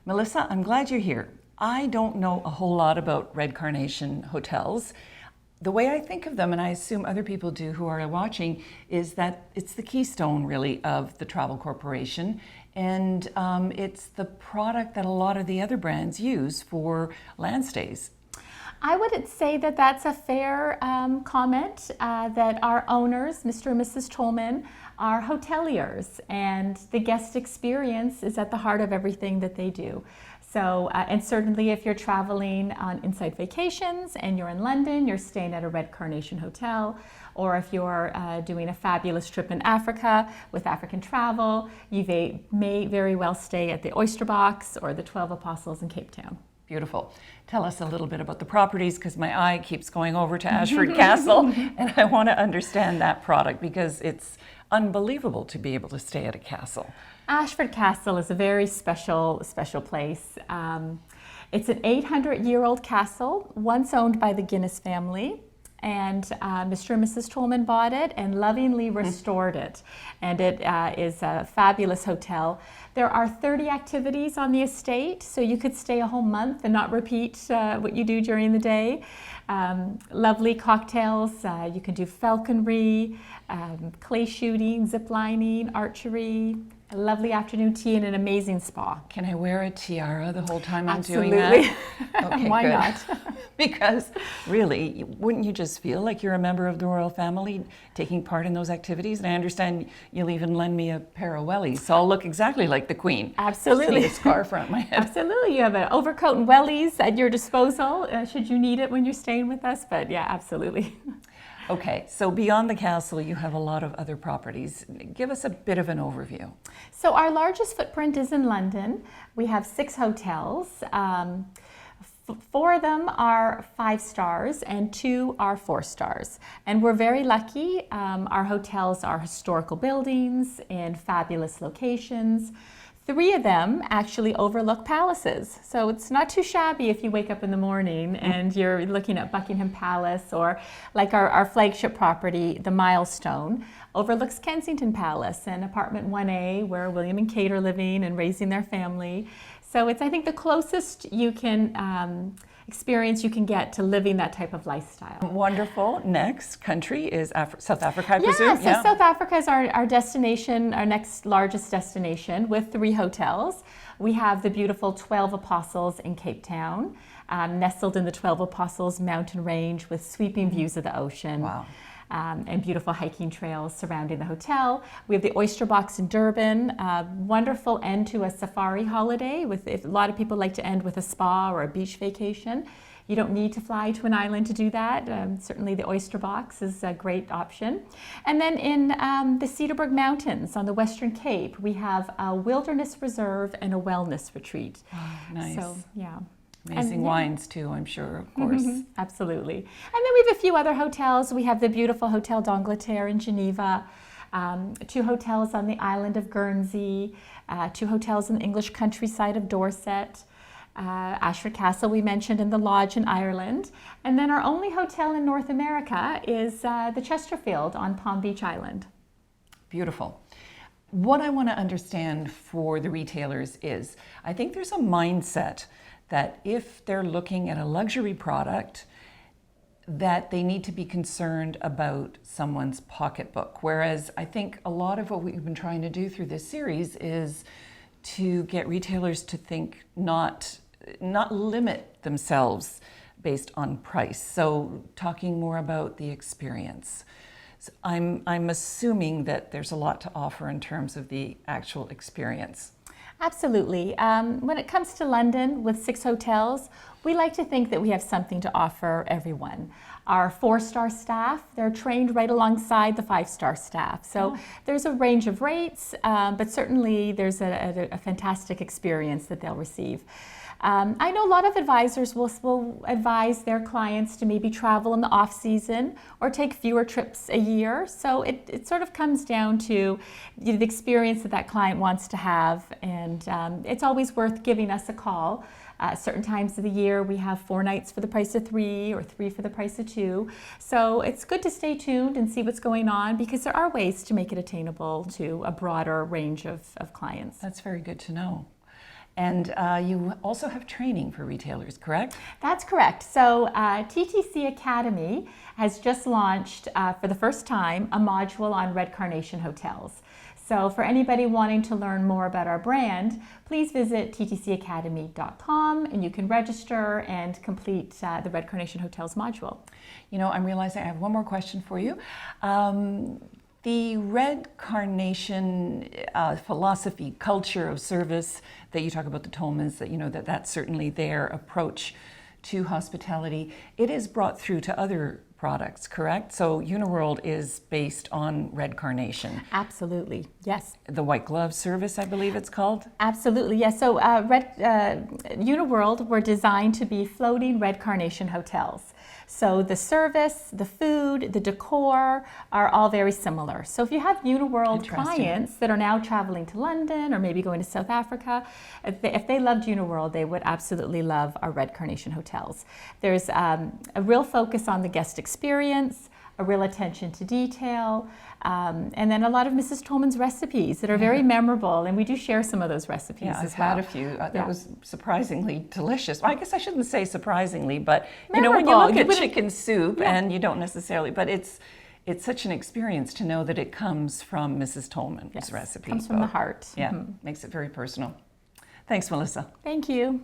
Melissa, I'm glad you're here. I don't know a whole lot about Red Carnation hotels. The way I think of them, and I assume other people do who are watching, is that it's the keystone really of the travel corporation, and it's the product that a lot of the other brands use for land stays. I would say that that's a fair comment, that our owners, Mr. and Mrs. Tolman, are hoteliers, and the guest experience is at the heart of everything that they do. So, and certainly if you're traveling on inside vacations and you're in London, you're staying at a Red Carnation hotel, or if you're doing a fabulous trip in Africa with African Travel, you may very well stay at the Oyster Box or the 12 Apostles in Cape Town. Beautiful. Tell us a little bit about the properties, because my eye keeps going over to Ashford Castle, and I want to understand that product because it's unbelievable to be able to stay at a castle. Ashford Castle is a very special place. It's an 800-year-old castle, once owned by the Guinness family. And Mr. and Mrs. Tolman bought it and lovingly restored it. And it is a fabulous hotel. There are 30 activities on the estate, so you could stay a whole month and not repeat what you do during the day. Lovely cocktails. You can do falconry, clay shooting, zip lining, archery, a lovely afternoon tea, and an amazing spa. Can I wear a tiara the whole time I'm Absolutely. doing that? Okay, Why good. not? Because really, wouldn't you just feel like you're a member of the royal family taking part in those activities? And I understand you'll even lend me a pair of wellies, so I'll look exactly like the Queen. Absolutely. Just need a scarf around my head. Absolutely. You have an overcoat and wellies at your disposal should you need it when you're staying with us. But yeah, absolutely. Okay, so beyond the castle, you have a lot of other properties. Give us a bit of an overview. So our largest footprint is in London. We have 6 hotels. 4 of them are 5 stars and 2 are 4 stars. And we're very lucky. Our hotels are historical buildings in fabulous locations. 3 of them actually overlook palaces. So it's not too shabby if you wake up in the morning and you're looking at Buckingham Palace, or like our flagship property, the Milestone, overlooks Kensington Palace and apartment 1A where William and Kate are living and raising their family. So it's, I think, the closest you can experience you can get to living that type of lifestyle. Wonderful. Next country is South Africa, I presume? So South Africa is our destination, our next largest destination, with 3 hotels. We have the beautiful 12 Apostles in Cape Town, nestled in the 12 Apostles mountain range with sweeping views of the ocean. Wow. And beautiful hiking trails surrounding the hotel. We have the Oyster Box in Durban, wonderful end to a safari holiday. If a lot of people like to end with a spa or a beach vacation. You don't need to fly to an island to do that. Certainly the Oyster Box is a great option. And then in the Cedarburg Mountains on the Western Cape, we have a wilderness reserve and a wellness retreat. Oh, nice. So, yeah. Amazing wines too, I'm sure, of course. Absolutely. And then we have a few other hotels. We have the beautiful Hotel d'Angleterre in Geneva, 2 hotels on the island of Guernsey, 2 hotels in the English countryside of Dorset, Ashford Castle we mentioned, in the Lodge in Ireland. And then our only hotel in North America is the Chesterfield on Palm Beach Island. Beautiful. What I want to understand for the retailers is, I think there's a mindset that if they're looking at a luxury product, that they need to be concerned about someone's pocketbook. Whereas I think a lot of what we've been trying to do through this series is to get retailers to think not limit themselves based on price. So talking more about the experience. So I'm assuming that there's a lot to offer in terms of the actual experience. Absolutely. When it comes to London with 6 hotels, we like to think that we have something to offer everyone. Our 4-star staff, they're trained right alongside the 5-star staff. So there's a range of rates, but certainly there's a fantastic experience that they'll receive. I know a lot of advisors will advise their clients to maybe travel in the off season or take fewer trips a year. So it sort of comes down to the experience that client wants to have, and it's always worth giving us a call. Certain times of the year we have 4 nights for the price of 3 or 3 for the price of 2. So it's good to stay tuned and see what's going on, because there are ways to make it attainable to a broader range of clients. That's very good to know. And you also have training for retailers, correct? That's correct. So TTC Academy has just launched for the first time a module on Red Carnation hotels. So for anybody wanting to learn more about our brand, please visit ttcacademy.com and you can register and complete the Red Carnation Hotels module. You know, I'm realizing I have one more question for you. The Red Carnation philosophy, culture of service that you talk about, the Tolmans, that you know that's certainly their approach to hospitality. It is brought through to other products, correct? So Uniworld is based on Red Carnation. Absolutely, yes. The white glove service, I believe it's called. Absolutely, yes. So Uniworld were designed to be floating Red Carnation hotels. So the service, the food, the decor are all very similar. So if you have Uniworld clients that are now traveling to London or maybe going to South Africa, if they loved Uniworld, they would absolutely love our Red Carnation hotels. There's a real focus on the guest experience, a real attention to detail, and then a lot of Mrs. Tolman's recipes that are very memorable, and we do share some of those recipes I've as well. had a few. That was surprisingly delicious. Well, I guess I shouldn't say surprisingly, but you Memorable. know, when you look at chicken soup, and you don't necessarily, but it's such an experience to know that it comes from Mrs. Tolman's recipe. Comes from the heart. Yeah, makes it very personal. Thanks, Melissa. Thank you.